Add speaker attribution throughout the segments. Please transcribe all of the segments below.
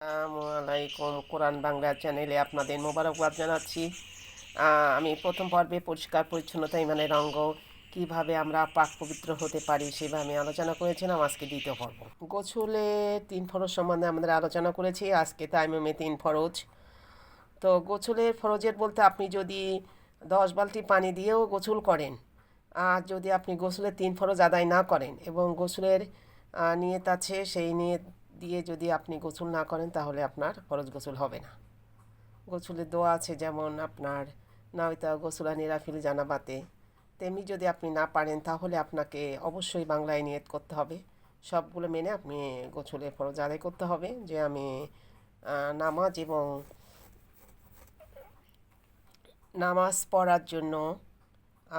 Speaker 1: আসসালামু আলাইকুম। কোরআন বাংলা চ্যানেলে আপনাদের মোবারকবাদ জানাচ্ছি। আমি প্রথম পর্বে পরিষ্কার পরিচ্ছন্নতা ইমানের অঙ্গ কীভাবে আমরা পাক পবিত্র হতে পারি সেভাবে আমি আলোচনা করেছিলাম। আজকে দ্বিতীয় পর্ব গোসলে 3 ফরজ সম্বন্ধে আমাদের আলোচনা করেছি। আজকে তায়াম্মুমে 3 ফরজ। তো গোসলের ফরজের বলতে আপনি যদি 10 বালতি পানি দিয়েও গোসল করেন, আর যদি আপনি গোসলের 3 ফরজ আদায় না করেন এবং গোসলের নিয়ত আছে, সেই নিয়ত দিয়ে যদি আপনি গোসল না করেন তাহলে আপনার ফরজ গোসল হবে না। গোসলের দোয়া আছে, যেমন আপনার নাওইতা গোসলা নিরাফিল জানাবাতে, তেমনি যদি আপনি না পারেন তাহলে আপনাকে অবশ্যই বাংলায় নিয়ত করতে হবে। সবগুলো মেনে আপনি গোসলের ফরজ আদায় করতে হবে, যে আমি নামাজ পড়ার জন্য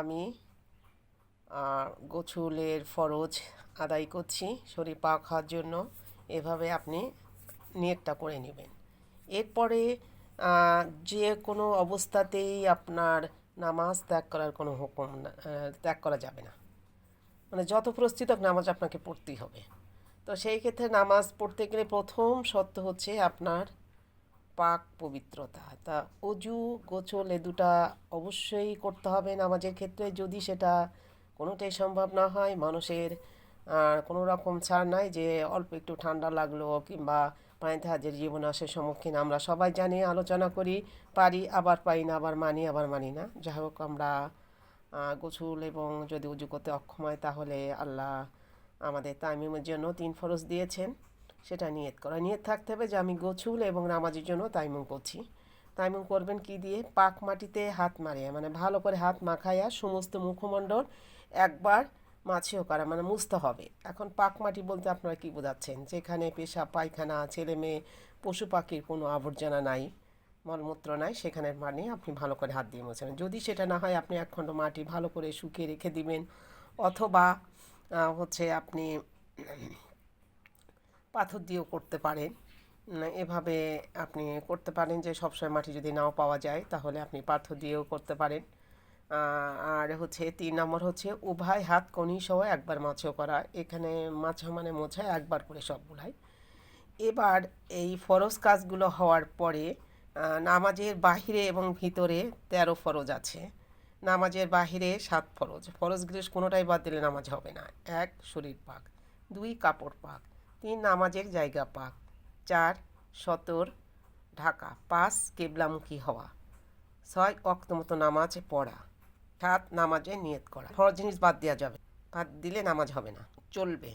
Speaker 1: আমি গোসলের ফরজ আদায় করছি শরীর পাক হওয়ার জন্য। এভাবে আপনি নিয়তটা করে নেবেন। এরপরে যে কোনো অবস্থাতেই আপনার নামাজ ত্যাগ করার কোনো হুকুম ত্যাগ করা যাবে না। মানে যত পরিস্থিতি হোক নামাজ আপনাকে পড়তেই হবে। তো সেই ক্ষেত্রে নামাজ পড়তে গেলে প্রথম শর্ত হচ্ছে আপনার পাক পবিত্রতা। তা অজু গোসল এ দুটা অবশ্যই করতে হবে নামাজের ক্ষেত্রে। যদি সেটা কোনোটাই সম্ভব না হয়, মানুষের কোনো রকম ছাড় নাই, যে অল্প একটু ঠান্ডা লাগলো কিংবা পানিতে হাজের জীবন আসে সম্মুখীন আমরা সবাই জানি, আলোচনা করি, পারি আবার পারি না, আবার মানি না। যাই হোক, আমরা গোসল এবং যদি উজু করতে অক্ষম হয় তাহলে আল্লাহ আমাদের তায়াম্মুমের জন্য 3 ফরজ দিয়েছেন। সেটা নিয়ত করা, নিয়ত থাকতে হবে যে আমি গোসল এবং নামাজের জন্য তায়াম্মুম করছি। তায়াম্মুম করবেন কি দিয়ে? পাক মাটিতে হাত মারিয়ে, মানে ভালো করে হাত মাখাইয়া সমস্ত মুখমণ্ডল একবার মাছিও করা, মানে মুছতে হবে। এখন পাক মাটি বলতে আপনারা কি বোঝাচ্ছেন? যেখানে পেশাব পায়খানা, ছেলে মেয়ে, পশু পাখির কোনো আবর্জনা নাই, মলমূত্র নাই, সেখানে মানে আপনি ভালো করে হাত দিয়ে মুছবেন। যদি সেটা না হয় আপনি 1 খণ্ড মাটি ভালো করে শুকিয়ে রেখে দিবেন, অথবা আপনি পাথর দিয়েও করতে পারেন। এভাবে আপনি করতে পারেন, যে সবসময় মাটি যদি নাও পাওয়া যায় তাহলে আপনি পাথর দিয়েও করতে পারেন। আর 3 নম্বর উভয় হাত কনি সহ একবার মাছও করা। এখানে মাছা মানে মোছা একবার করে সবগুলাই। এবার এই ফরজ কাজগুলো হওয়ার পরে নামাজের বাহিরে এবং ভিতরে 13 ফরজ আছে। নামাজের বাহিরে 7 ফরজ। ফরজগুলো কোনোটাই বাদ দিলে নামাজ হবে না। 1 শরীর পাক, 2 কাপড় পাক, 3 নামাজের জায়গা পাক, 4 সতর ঢাকা, 5 কেবলামুখী হওয়া, 6 ওয়াক্ত মতো নামাজ পড়া, 7 নামাজে নিয়ত করা। ফরজ জিনিস বাদ দেওয়া যাবে, বাদ দিলে নামাজ হবে না, চলবে।